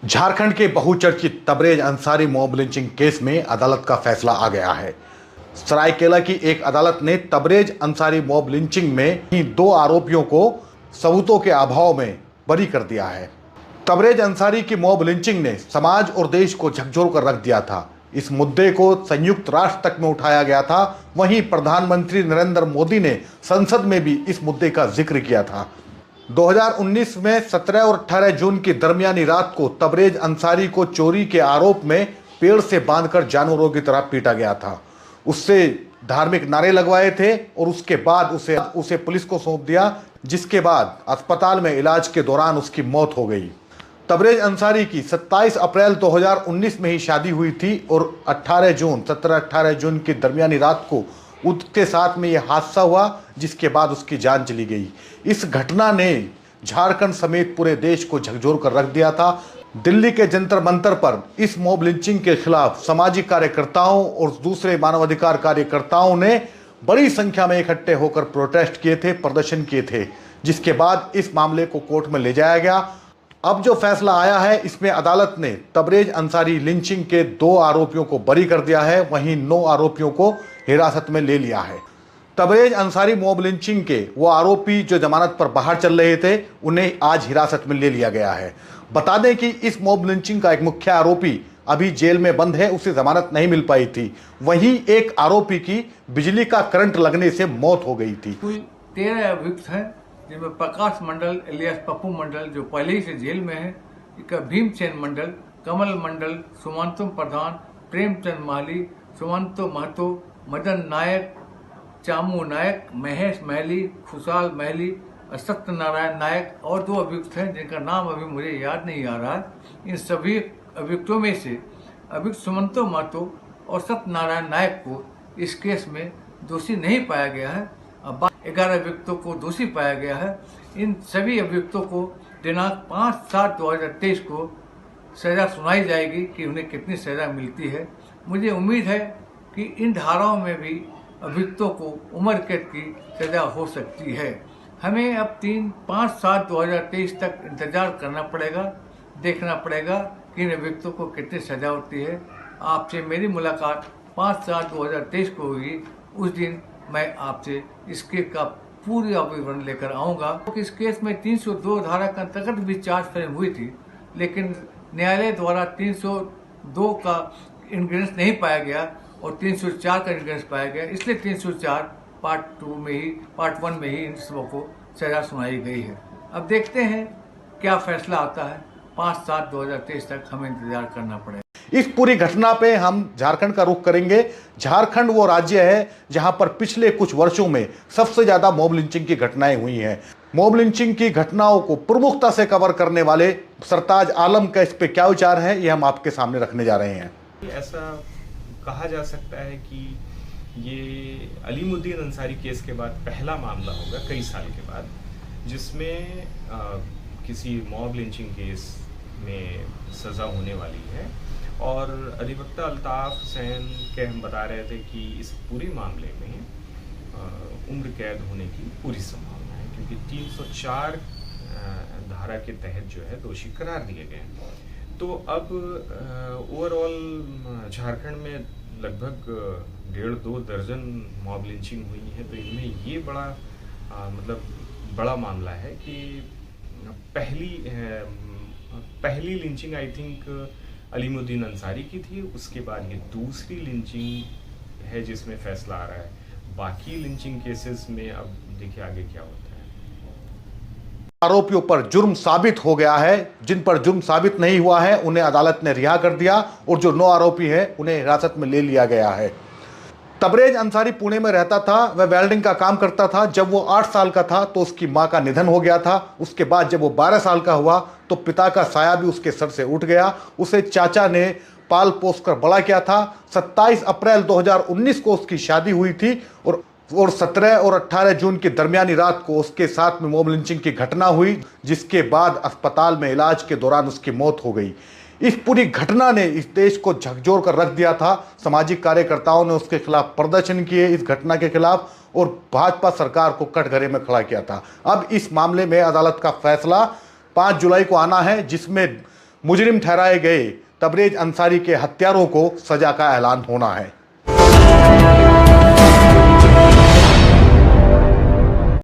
झारखंड के बहुचर्चित Tabrez Ansari mob lynching case में अदालत का फैसला आ गया है। सरायकेला की एक अदालत ने तबरेज अंसारी मॉब लिंचिंग में ही 2 आरोपियों को सबूतों के अभाव में बरी कर दिया है। तबरेज अंसारी की मॉब लिंचिंग ने समाज और देश को झकझोर कर रख दिया था। इस मुद्दे को संयुक्त राष्ट्र तक में उठाया गया था। वहीं प्रधानमंत्री नरेंद्र मोदी ने संसद में भी इस मुद्दे का जिक्र किया था। 2019 में 17 और 18 जून की दरमियानी रात को तबरेज अंसारी को चोरी के आरोप में पेड़ से बांधकर जानवरों की तरह पीटा गया था। उससे धार्मिक नारे लगवाए थे और उसके बाद उसे पुलिस को सौंप दिया, जिसके बाद अस्पताल में इलाज के दौरान उसकी मौत हो गई। तबरेज अंसारी की 27 अप्रैल 2019 में ही शादी हुई थी और 17-18 जून की दरमियानी रात को उसके साथ में यह हादसा हुआ, जिसके बाद उसकी जान चली गई। इस घटना ने झारखंड समेत पूरे देश को झकझोर कर रख दिया था। दिल्ली के जंतर मंतर पर इस मॉब लिंचिंग के खिलाफ सामाजिक कार्यकर्ताओं और दूसरे मानवाधिकार कार्यकर्ताओं ने बड़ी संख्या में इकट्ठे होकर प्रोटेस्ट किए थे, प्रदर्शन किए थे, जिसके बाद इस मामले को कोर्ट में ले जाया गया। अब जो फैसला आया है, इसमें अदालत ने तबरेज अंसारी लिंचिंग के 2 आरोपियों को बरी कर दिया है, वहीं 9 आरोपियों को हिरासत में ले लिया है। तबरेज अंसारी मॉब लिंचिंग के वो आरोपी जो जमानत पर बाहर चल रहे थे, उन्हें आज हिरासत में ले लिया गया है। बता दें कि इस मॉब लिंचिंग का एक मुख्य आरोपी अभी जेल में बंद है, उसे जमानत नहीं मिल पाई थी। वहीं एक आरोपी की बिजली का करंट लगने से मौत हो गई थी। कुल 13 अभियुक्त हैं, जिनमें प्रकाश मंडल एलियास पप्पू मंडल जो पहले ही से जेल में है, भीमसेन मंडल, कमल मंडल, सुमंतो प्रधान, प्रेमचंद माली, सुमंतो महतो, मदन नायक, चामू नायक, महेश महली, खुशहाल महली, सत्यनारायण नायक और 2 अभियुक्त हैं जिनका नाम अभी मुझे याद नहीं आ रहा है। इन सभी अभियुक्तों में से अभियुक्त सुमंतो महतो और सत्यनारायण नायक को इस केस में दोषी नहीं पाया गया है। अब 11 अभियुक्तों को दोषी पाया गया है। इन सभी अभियुक्तों को दिनांक 5/7/2023 को सजा सुनाई जाएगी कि उन्हें कितनी सजा मिलती है। मुझे उम्मीद है कि इन धाराओं में भी अभियुक्तों को उम्र कैद की सजा हो सकती है। हमें अब 5/7/2023 तक इंतजार करना पड़ेगा, देखना पड़ेगा कि इन अभियुक्तों को कितनी सजा होती है। आपसे मेरी मुलाकात 5/7/2023 को होगी। उस दिन मैं आपसे इसके का पूरी विवरण लेकर आऊँगा। इस केस में 302 धारा के अंतर्गत भी चार्ज फ्रेम हुई थी, लेकिन न्यायालय द्वारा 302 का इंग्रेडिएंट्स नहीं पाया गया और 304 का इंग्रेडिएंट्स पाया गया, इसलिए 304 पार्ट 1 में ही इन सबों को सजा सुनाई गई है। अब देखते हैं क्या फैसला आता है। 5/7/2023 तक हमें इंतजार करना पड़ेगा। इस पूरी घटना पे हम झारखंड का रुख करेंगे। झारखंड वो राज्य है जहां पर पिछले कुछ वर्षों में सबसे ज्यादा मॉब लिंचिंग की घटनाएं हुई हैं। मॉब लिंचिंग की घटनाओं को प्रमुखता से कवर करने वाले सरताज आलम का इस पे क्या विचार है, ये हम आपके सामने रखने जा रहे हैं। ऐसा कहा जा सकता है कि ये अलीमुद्दीन अंसारी केस के बाद पहला मामला होगा कई साल के बाद, जिसमें किसी मॉब लिंचिंग केस में सज़ा होने वाली है। और अधिवक्ता अल्ताफ हुसैन के हम बता रहे थे कि इस पूरे मामले में उम्र कैद होने की पूरी संभावना है, क्योंकि 304 धारा के तहत जो है दोषी करार दिए गए। तो अब ओवरऑल झारखंड में लगभग 1.5-2 दर्जन मॉब लिंचिंग हुई है। तो इनमें ये बड़ा बड़ा मामला है कि पहली lynching I think Alimuddin Ansari की थी, उसके बाद ये दूसरी लिंचिंग है जिसमें फैसला आ रहा है। बाकी लिंचिंग केसेस में अब देखिए आगे क्या होता है। आरोपियों पर जुर्म साबित हो गया है। जिन पर जुर्म साबित नहीं हुआ है उन्हें अदालत ने रिहा कर दिया और जो 9 आरोपी हैं उन्हें हिरासत में ले लिया गया है। तबरेज अंसारी पुणे में रहता था, वह वेल्डिंग का काम करता था। जब वो 8 साल का था तो उसकी मां का निधन हो गया था। उसके बाद जब वो 12 साल का हुआ तो पिता का साया भी उसके सर से उठ गया। उसे चाचा ने पाल पोस कर बड़ा किया था। 27 अप्रैल 2019 को उसकी शादी हुई थी और 17 और 18 जून की दरमियानी रात को उसके साथ में मॉब लिंचिंग की घटना हुई, जिसके बाद अस्पताल में इलाज के दौरान उसकी मौत हो गई। इस पूरी घटना ने इस देश को झकझोर कर रख दिया था। सामाजिक कार्यकर्ताओं ने उसके खिलाफ प्रदर्शन किए इस घटना के खिलाफ और भाजपा सरकार को कटघरे में खड़ा किया था। अब इस मामले में अदालत का फैसला 5 जुलाई को आना है, जिसमें मुजरिम ठहराए गए तबरेज अंसारी के हत्यारों को सजा का ऐलान होना है।